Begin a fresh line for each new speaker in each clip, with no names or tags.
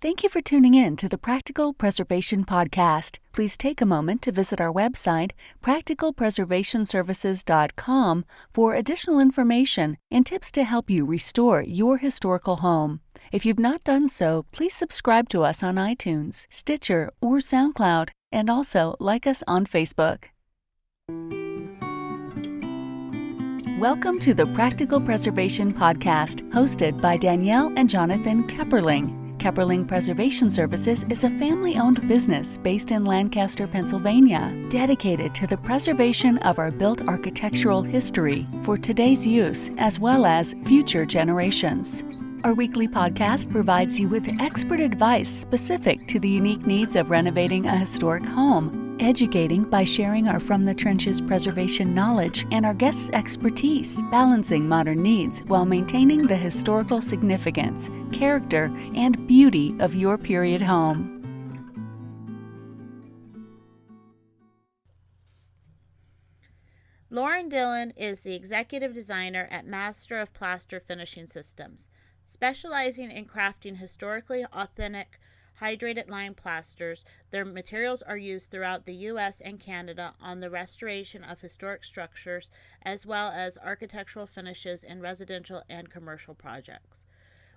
Thank you for tuning in to the Practical Preservation Podcast. Please take a moment to visit our website, practicalpreservationservices.com, for additional information and tips to help you restore your historical home. If you've not done so, please subscribe to us on iTunes, Stitcher, or SoundCloud, and also like us on Facebook. Welcome to the Practical Preservation Podcast, hosted by Danielle and Jonathan Kepperling. Kepperling Preservation Services is a family-owned business based in Lancaster, Pennsylvania, dedicated to the preservation of our built architectural history for today's use as well as future generations. Our weekly podcast provides you with expert advice specific to the unique needs of renovating a historic home, educating by sharing our From the Trenches preservation knowledge and our guests' expertise, balancing modern needs while maintaining the historical significance, character, and beauty of your period home.
Lauren Dillion is the executive designer at Master of Plaster Finishing Systems, specializing in crafting historically authentic hydrated lime plasters. Their materials are used throughout the U.S. and Canada on the restoration of historic structures as well as architectural finishes in residential and commercial projects.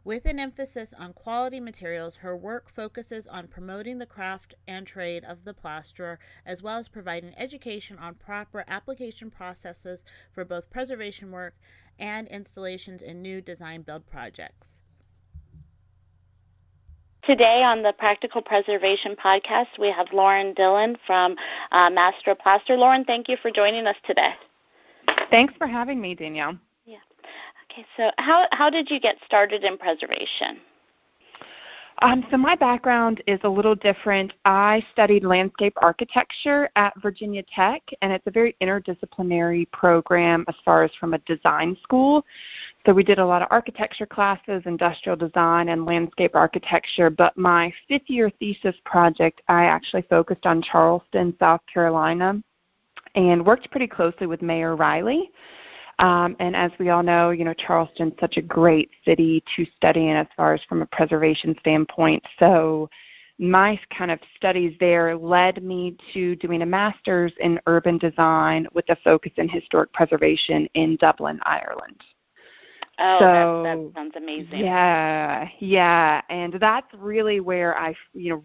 With an emphasis on quality materials, her work focuses on promoting the craft and trade of the plasterer, as well as providing education on proper application processes for both preservation work and installations in new design build projects.
Today on the Practical Preservation Podcast, we have Lauren Dillion from Master of Plaster. Lauren, thank you for joining us today.
Thanks for having me, Danielle.
Yeah. Okay, so how did you get started in preservation?
So my background is a little different. I studied landscape architecture at Virginia Tech, and it's a very interdisciplinary program as far as from a design school. So we did a lot of architecture classes, industrial design, and landscape architecture. But my fifth-year thesis project, I actually focused on Charleston, South Carolina, and worked pretty closely with Mayor Riley. And as we all know, Charleston's such a great city to study in as far as from a preservation standpoint. So my kind of studies there led me to doing a master's in urban design with a focus in historic preservation in Dublin, Ireland.
Oh,
so,
that sounds amazing.
Yeah, and that's really where I,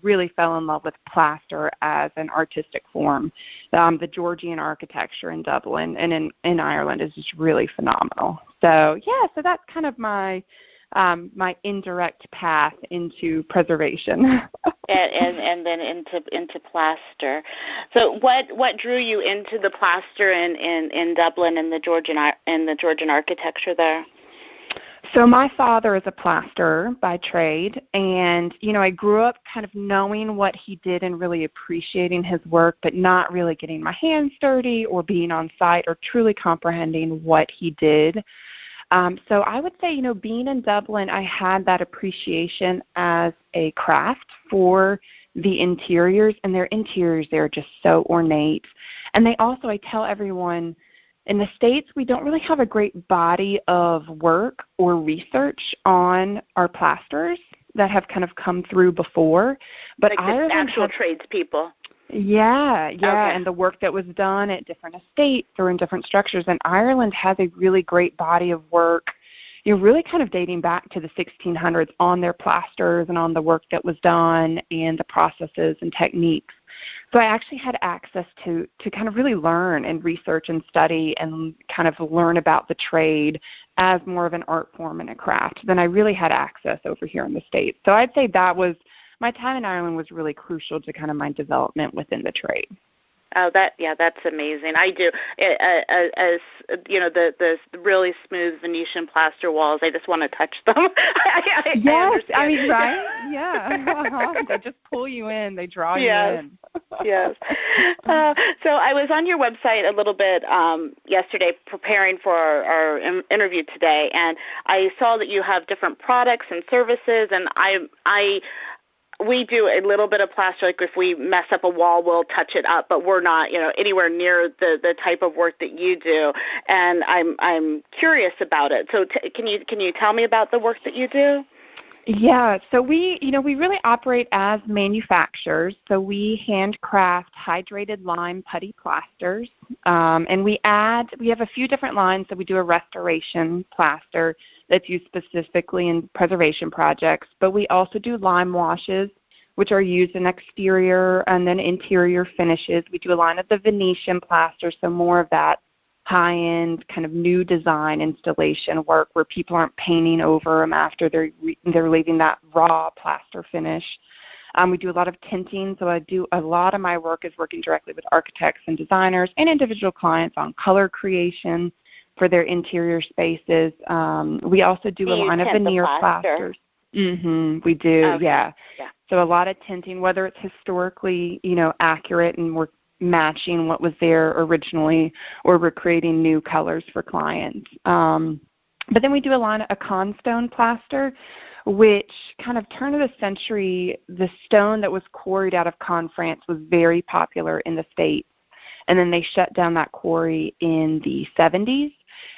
really fell in love with plaster as an artistic form. The Georgian architecture in Dublin and in Ireland is just really phenomenal. So so that's kind of my my indirect path into preservation.
and then into plaster. So what drew you into the plaster in Dublin and the Georgian architecture there?
So my father is a plasterer by trade, and, I grew up kind of knowing what he did and really appreciating his work, but not really getting my hands dirty or being on site or truly comprehending what he did. So I would say, being in Dublin, I had that appreciation as a craft for the interiors, and their interiors, they're just so ornate. And they also, I tell everyone, in the States, we don't really have a great body of work or research on our plasters that have kind of come through before. But
like the actual tradespeople.
Yeah,
okay.
And the work that was done at different estates or in different structures. And Ireland has a really great body of work, really kind of dating back to the 1600s on their plasters and on the work that was done and the processes and techniques. So I actually had access to kind of really learn and research and study and kind of learn about the trade as more of an art form and a craft than I really had access over here in the States. So I'd say that was, my time in Ireland was really crucial to kind of my development within the trade.
Oh, that's amazing. I do. As the really smooth Venetian plaster walls, I just want to touch them.
Yes, I mean, right? Yeah. They just pull you in. They draw you in.
Yes. So I was on your website a little bit yesterday preparing for our interview today, and I saw that you have different products and services, and we do a little bit of plaster. Like if we mess up a wall, we'll touch it up, but we're not, anywhere near the type of work that you do. And I'm curious about it. So can you tell me about the work that you do?
Yeah, so we really operate as manufacturers. So we handcraft hydrated lime putty plasters, and we have a few different lines. So we do a restoration plaster that's used specifically in preservation projects, but we also do lime washes, which are used in exterior and then interior finishes. We do a line of the Venetian plaster, so more of that high-end kind of new design installation work where people aren't painting over them after they're leaving that raw plaster finish. We do a lot of tinting, so a lot of my work is working directly with architects and designers and individual clients on color creation for their interior spaces. We also do a line of veneer plasters. We do,
Okay.
yeah.
Yeah.
So a lot of tinting, whether it's historically, accurate and we're matching what was there originally, or we're creating new colors for clients. But then we do a constone plaster, which kind of turn of the century, the stone that was quarried out of Con, France was very popular in the States. And then they shut down that quarry in the 70s.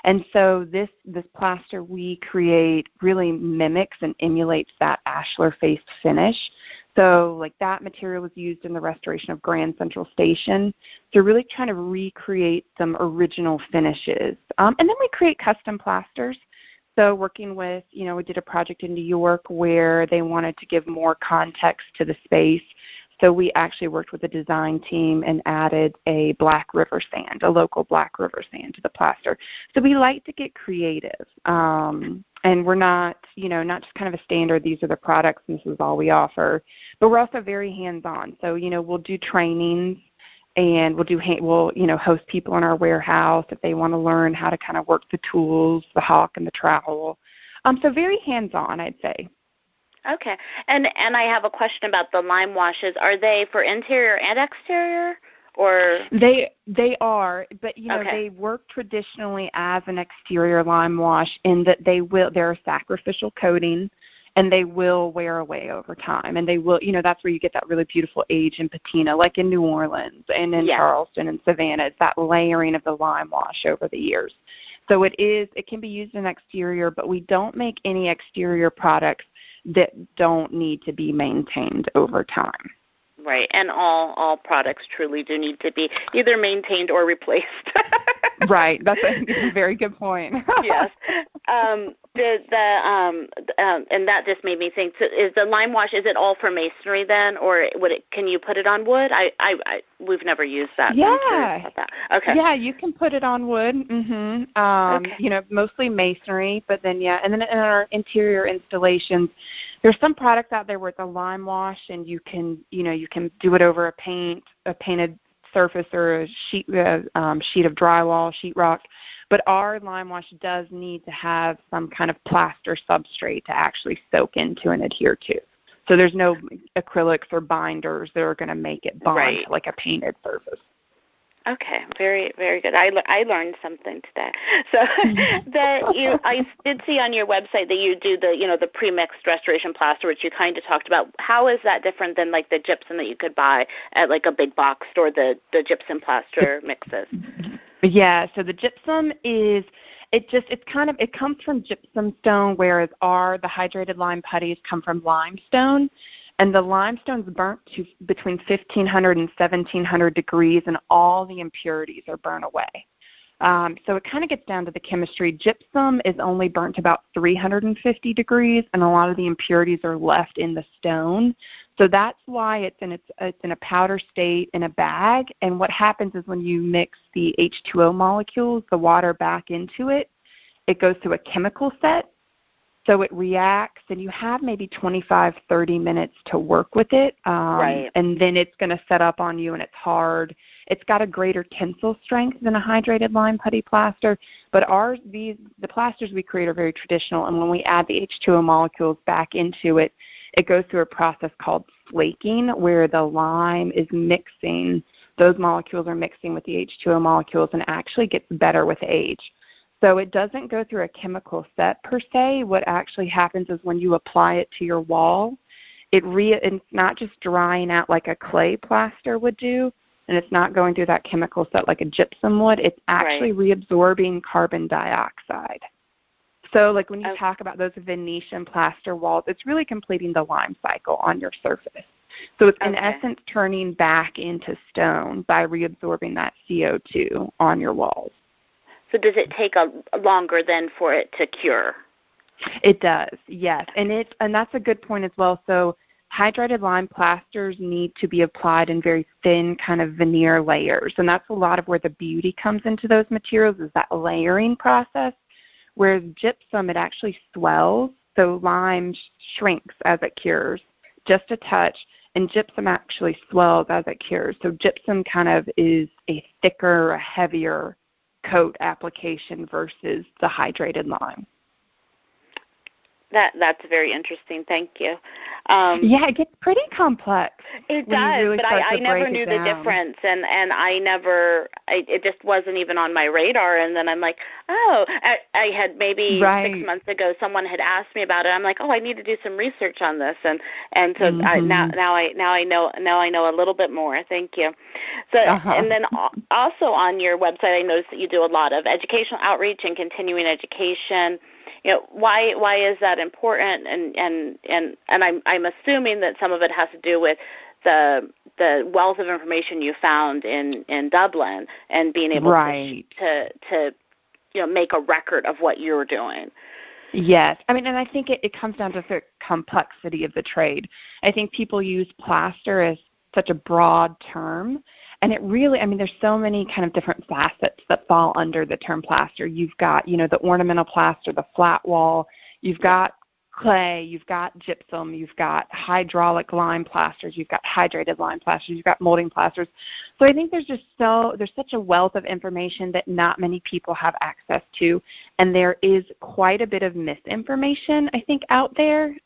And so this plaster we create really mimics and emulates that ashlar-faced finish. So like that material was used in the restoration of Grand Central Station. So really trying to recreate some original finishes. And then we create custom plasters. So working with, we did a project in New York where they wanted to give more context to the space. So we actually worked with the design team and added a black river sand, a local black river sand to the plaster. So we like to get creative. And we're not just kind of a standard, these are the products and this is all we offer. But we're also very hands-on. So, we'll do trainings and we'll host people in our warehouse if they want to learn how to kind of work the tools, the hawk and the trowel. So very hands-on, I'd say.
Okay. And I have a question about the lime washes. Are they for interior and exterior? Or
they are, but
okay.
They work traditionally as an exterior lime wash in that they're a sacrificial coating, and they will wear away over time, and they will that's where you get that really beautiful age and patina, like in New Orleans and in Charleston and Savannah. It's that layering of the lime wash over the years. So it can be used in exterior, but we don't make any exterior products that don't need to be maintained over time.
Right, and all products truly do need to be either maintained or replaced.
Right, that's a very good point.
Yes, and that just made me think. So is the lime wash, is it all for masonry then, or can you put it on wood? We've never used that.
Yeah.
That. Okay.
Yeah, you can put it on wood. Okay. Mostly masonry, but then and then in our interior installations, there's some products out there where it's a lime wash, and you can do it over a painted surface or a sheet of drywall, sheetrock. But our lime wash does need to have some kind of plaster substrate to actually soak into and adhere to. So there's no acrylics or binders that are going to make it bond like a painted surface.
Okay, very, very good. I learned something today. So I did see on your website that you do the pre-mixed restoration plaster, which you kind of talked about. How is that different than like the gypsum that you could buy at like a big box store, the gypsum plaster mixes?
Yeah, so the gypsum it comes from gypsum stone, whereas the hydrated lime putties come from limestone. And the limestone's burnt to between 1,500 and 1,700 degrees, and all the impurities are burnt away. So it kind of gets down to the chemistry. Gypsum is only burnt to about 350 degrees, and a lot of the impurities are left in the stone. So that's why it's in a powder state in a bag. And what happens is when you mix the H2O molecules, the water back into it, it goes through a chemical set. So it reacts, and you have maybe 25, 30 minutes to work with it. And then it's going to set up on you, and it's hard. It's got a greater tensile strength than a hydrated lime putty plaster. But the plasters we create are very traditional, and when we add the H2O molecules back into it, it goes through a process called flaking, where the lime is mixing. Those molecules are mixing with the H2O molecules, and actually gets better with age. So it doesn't go through a chemical set per se. What actually happens is when you apply it to your wall, it's not just drying out like a clay plaster would do, and it's not going through that chemical set like a gypsum would. It's actually reabsorbing carbon dioxide. So like when you talk about those Venetian plaster walls, it's really completing the lime cycle on your surface. So it's in essence turning back into stone by reabsorbing that CO2 on your walls.
So does it take a longer then for it to cure?
It does, yes. And that's a good point as well. So hydrated lime plasters need to be applied in very thin kind of veneer layers. And that's a lot of where the beauty comes into those materials, is that layering process. Whereas gypsum, it actually swells. So lime shrinks as it cures, just a touch. And gypsum actually swells as it cures. So gypsum kind of is a thicker, a heavier coat application versus the hydrated lime.
That's very interesting. Thank you.
Yeah, it gets pretty complex.
It does,
really
but I never knew the difference, and it just wasn't even on my radar. And then I'm like, I had maybe 6 months ago someone had asked me about it. I'm like, I need to do some research on this, and so now I know a little bit more. Thank you. So and then also on your website, I noticed that you do a lot of educational outreach and continuing education. Why is that important? And I'm assuming that some of it has to do with the wealth of information you found in Dublin and being able to make a record of what you're doing.
Yes. I mean, and I think it comes down to the complexity of the trade. I think people use plaster as such a broad term. And it really, I mean, there's so many kind of different facets that fall under the term plaster. You've got, the ornamental plaster, the flat wall. You've got clay. You've got gypsum. You've got hydraulic lime plasters. You've got hydrated lime plasters. You've got molding plasters. So I think there's such a wealth of information that not many people have access to. And there is quite a bit of misinformation, I think, out there.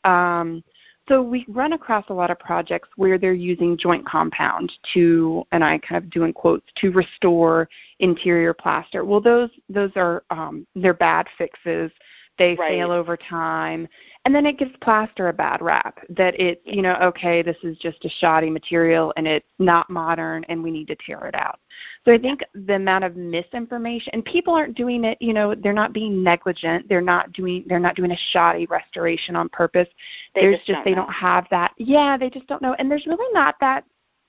So we run across a lot of projects where they're using joint compound to, and I kind of do in quotes, to restore interior plaster. Well, those are they're bad fixes. They fail over time. And then it gives plaster a bad rap, that it's, this is just a shoddy material and it's not modern and we need to tear it out. So I think the amount of misinformation, and people aren't doing it, they're not being negligent. They're not doing a shoddy restoration on purpose. They don't have that. Yeah, they just don't know. And there's really not that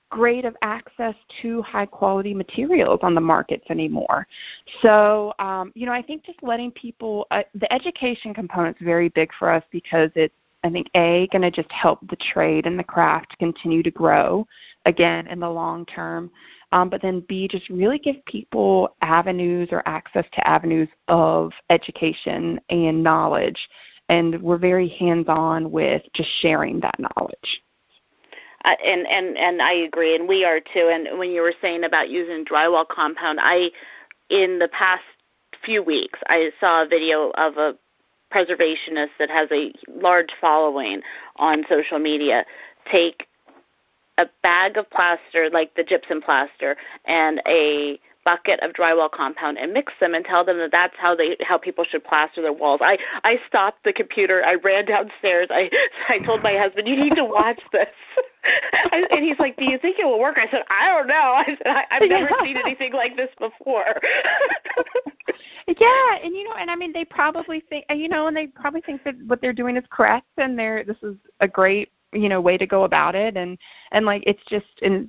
great of access to high quality materials on the markets anymore. So, I think just letting people, the education component is very big for us because it's, I think, A, going to just help the trade and the craft continue to grow, again, in the long term. But then B, just really give people avenues or access to avenues of education and knowledge. And we're very hands-on with just sharing that knowledge.
And I agree, and we are too. And when you were saying about using drywall compound, in the past few weeks, I saw a video of a preservationist that has a large following on social media take a bag of plaster, like the gypsum plaster, and a bucket of drywall compound and mix them and tell them that that's how people should plaster their walls. I stopped the computer. I ran downstairs. I told my husband, you need to watch this. And he's like, do you think it will work? I said, I don't know. I said, I've never seen anything like this before.
Yeah, and I mean, they probably think, that what they're doing is correct, and this is a great way to go about it, and like it's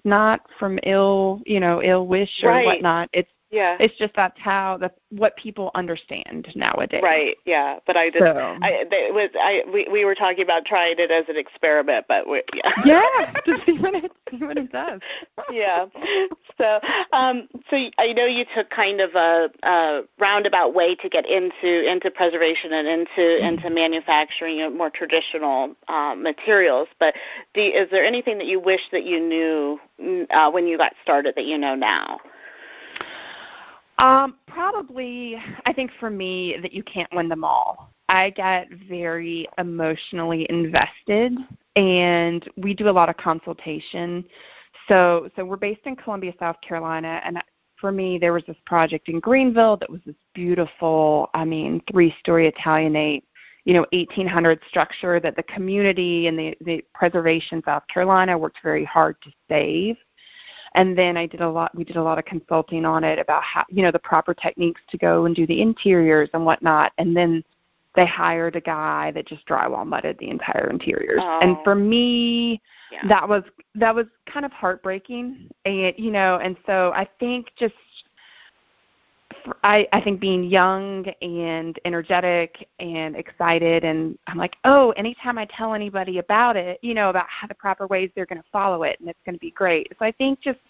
not from ill wish or whatnot. It's just that's what people understand nowadays.
Right. Yeah. But I did. We were talking about trying it as an experiment, but
to see what it does.
Yeah. So I know you took kind of a roundabout way to get into preservation and into manufacturing more traditional materials. But is there anything that you wish that you knew when you got started that you know now?
Probably, I think for me, that you can't win them all. I get very emotionally invested, and we do a lot of consultation. So we're based in Columbia, South Carolina, and for me, there was this project in Greenville that was this beautiful, 3-story Italianate, 1800 structure that the community and the Preservation South Carolina worked very hard to save. And then we did a lot of consulting on it about how, the proper techniques to go and do the interiors and whatnot. And then they hired a guy that just drywall mudded the entire interiors. And for me, that was kind of heartbreaking. And, and so I think I think being young and energetic and excited, and I'm like, anytime I tell anybody about it, about how the proper ways they're going to follow it, and it's going to be great. So I think just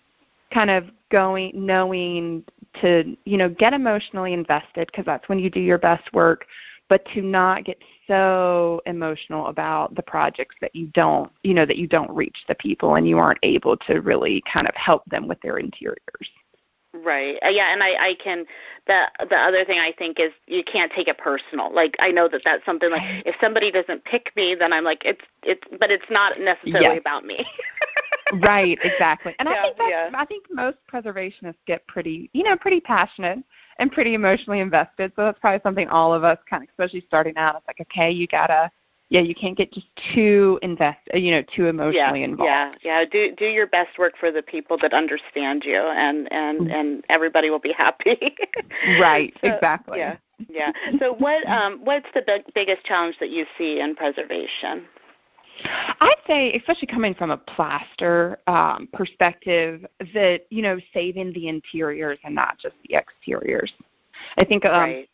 kind of knowing to, get emotionally invested, because that's when you do your best work, but to not get so emotional about the projects that you don't reach the people and you aren't able to really kind of help them with their interiors.
Right. Yeah, and I can. The other thing I think is you can't take it personal. Like, I know that that's something like, if somebody doesn't pick me, then I'm like, but it's not necessarily about me.
Right. Exactly. And I think most preservationists get pretty passionate and pretty emotionally invested. So that's probably something all of us kind of, especially starting out, it's like, okay, you can't get just too too emotionally involved.
Yeah. Do your best work for the people that understand you, and everybody will be happy.
Right. So, exactly.
Yeah. So what's the biggest challenge that you see in preservation?
I'd say, especially coming from a plaster perspective, that, saving the interiors and not just the exteriors. I think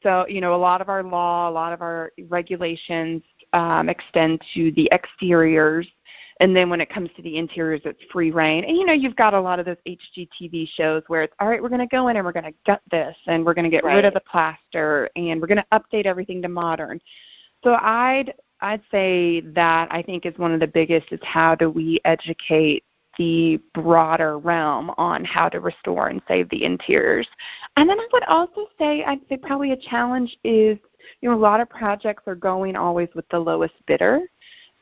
so. A lot of our law, a lot of our regulations extend to the exteriors, and then when it comes to the interiors, it's free reign. And you've got a lot of those HGTV shows where it's, all right, we're going to go in and we're going to gut this, and we're going to get rid of the plaster, and we're going to update everything to modern. So I'd say that I think is one of the biggest is, how do we educate the broader realm on how to restore and save the interiors. And then I would also say, I'd say probably a challenge is, a lot of projects are going always with the lowest bidder.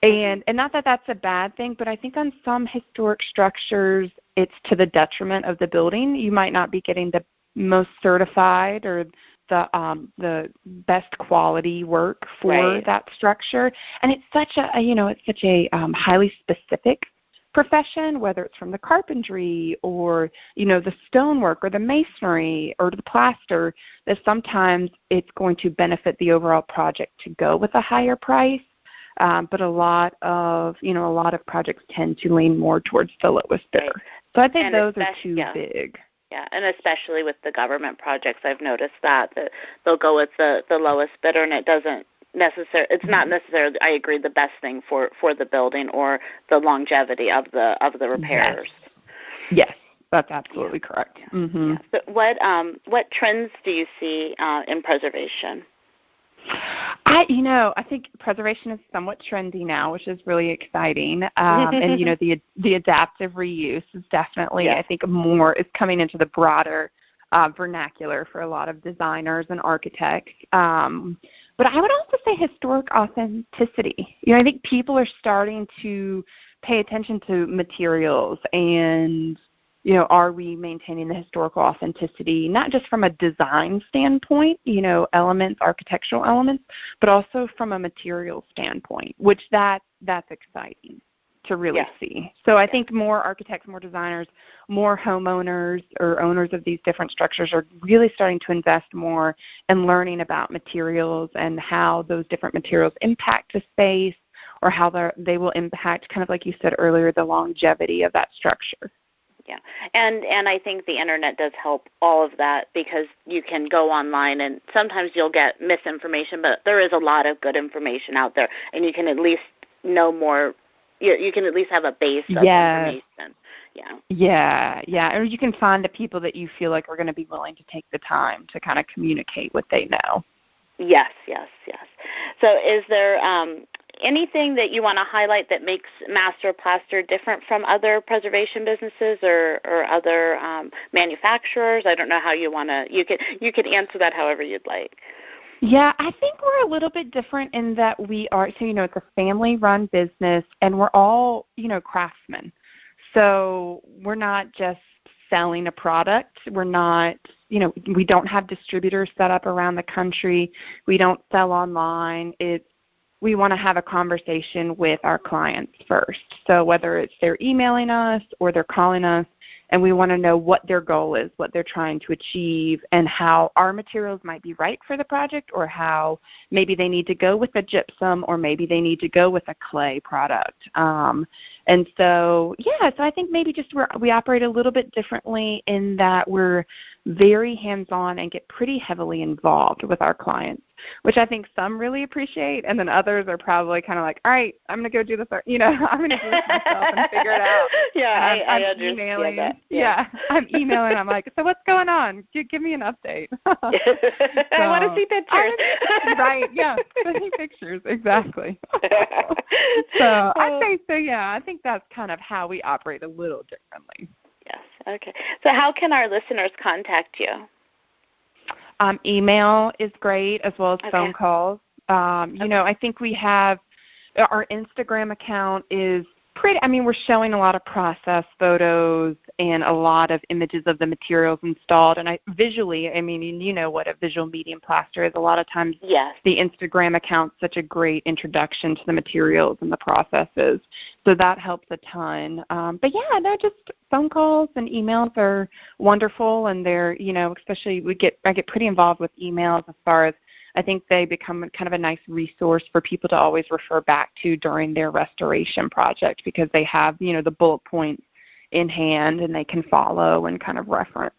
And not that that's a bad thing, but I think on some historic structures, it's to the detriment of the building. You might not be getting the most certified or the best quality work for that structure. And it's such a highly specific profession, whether it's from the carpentry or, the stonework or the masonry or the plaster, that sometimes it's going to benefit the overall project to go with a higher price. But a lot of projects tend to lean more towards the lowest bidder. So I think those are too big.
Yeah, and especially with the government projects, I've noticed that they'll go with the lowest bidder, and it's not necessarily, I agree, the best thing for the building or the longevity of the repairs.
Yes, that's absolutely correct. Mm-hmm.
Yeah. So what trends do you see in preservation?
I think preservation is somewhat trendy now, which is really exciting. And the adaptive reuse is definitely, I think, more is coming into the broader vernacular for a lot of designers and architects. But I would also say historic authenticity. I think people are starting to pay attention to materials and, are we maintaining the historical authenticity, not just from a design standpoint, elements, architectural elements, but also from a material standpoint, which that's exciting to really see. So I think more architects, more designers, more homeowners or owners of these different structures are really starting to invest more in learning about materials and how those different materials impact the space, or how they will impact, kind of like you said earlier, the longevity of that structure.
Yeah, and I think the Internet does help all of that, because you can go online and sometimes you'll get misinformation, but there is a lot of good information out there, and you can at least know more. You can at least have a base of information. Yeah. Or
you can find the people that you feel like are going to be willing to take the time to kind of communicate what they know.
Yes. So is there anything that you want to highlight that makes Master of Plaster different from other preservation businesses or other manufacturers? I don't know how you want to. You could answer that however you'd like.
Yeah, I think we're a little bit different in that we are, it's a family-run business, and we're all, craftsmen. So we're not just selling a product. We're not, we don't have distributors set up around the country. We don't sell online. We want to have a conversation with our clients first. So whether it's they're emailing us or they're calling us, and we want to know what their goal is, what they're trying to achieve, and how our materials might be right for the project, or how maybe they need to go with a gypsum, or maybe they need to go with a clay product. And so, so I think maybe just we operate a little bit differently in that we're very hands-on and get pretty heavily involved with our clients, which I think some really appreciate, and then others are probably kind of like, all right, I'm going to go do this, I'm going to do this myself and figure it out.
Yeah, I
understand
emailing that.
Yeah, I'm emailing. I'm like, so what's going on? Give me an update.
I want to see pictures.
Right, yeah, send me pictures, exactly. So I think so, yeah, I think that's kind of how we operate a little differently.
Yes, okay. So how can our listeners contact you?
Email is great, as well as phone calls. I think we have our Instagram account is pretty, we're showing a lot of process photos and a lot of images of the materials installed. And visually, you know what a visual medium plaster is. A lot of times the Instagram account's such a great introduction to the materials and the processes. So that helps a ton. Just phone calls and emails are wonderful. And they're, especially I get pretty involved with emails as far as I think they become kind of a nice resource for people to always refer back to during their restoration project, because they have, the bullet points in hand and they can follow and kind of reference.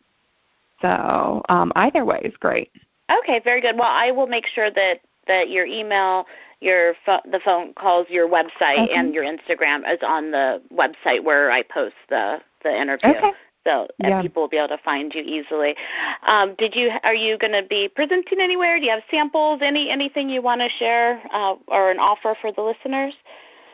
So either way is great.
Okay, very good. Well, I will make sure that your email, the phone calls, your website, and your Instagram is on the website where I post the interview. Okay. So people will be able to find you easily. Are you going to be presenting anywhere? Do you have samples? Anything you want to share or an offer for the listeners?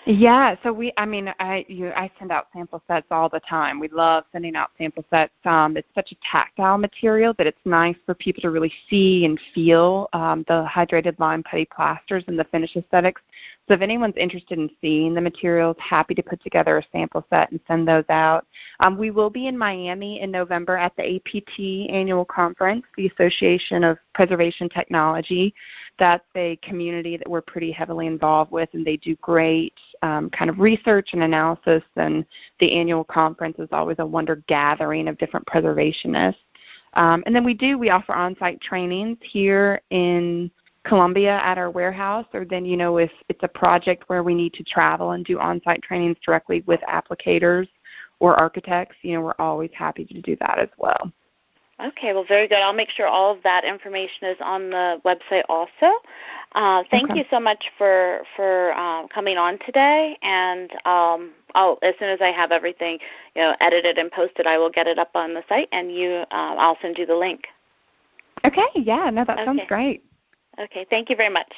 Yeah, so I send out sample sets all the time. We love sending out sample sets. It's such a tactile material that it's nice for people to really see and feel the hydrated lime putty plasters and the finish aesthetics. So if anyone's interested in seeing the materials, happy to put together a sample set and send those out. We will be in Miami in November at the APT annual conference, the Association of Preservation Technology. That's a community that we're pretty heavily involved with, and they do great kind of research and analysis, and the annual conference is always a wonder gathering of different preservationists. And then we offer on-site trainings here in Columbia at our warehouse, or then, if it's a project where we need to travel and do on-site trainings directly with applicators or architects, we're always happy to do that as well.
Okay, well, very good. I'll make sure all of that information is on the website also. Thank you so much for coming on today, and as soon as I have everything edited and posted, I will get it up on the site, and I'll send you the link.
Okay, that sounds great.
Okay, thank you very much.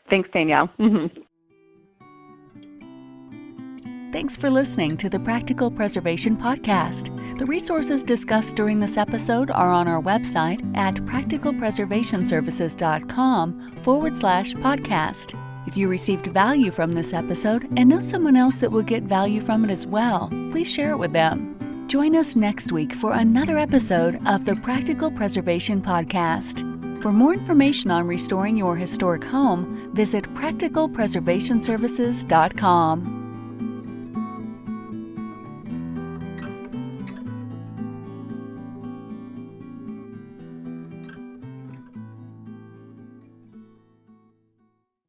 Thanks, Danielle.
Thanks for listening to the Practical Preservation Podcast. The resources discussed during this episode are on our website at practicalpreservationservices.com/podcast. If you received value from this episode and know someone else that will get value from it as well, please share it with them. Join us next week for another episode of the Practical Preservation Podcast. For more information on restoring your historic home, visit practicalpreservationservices.com.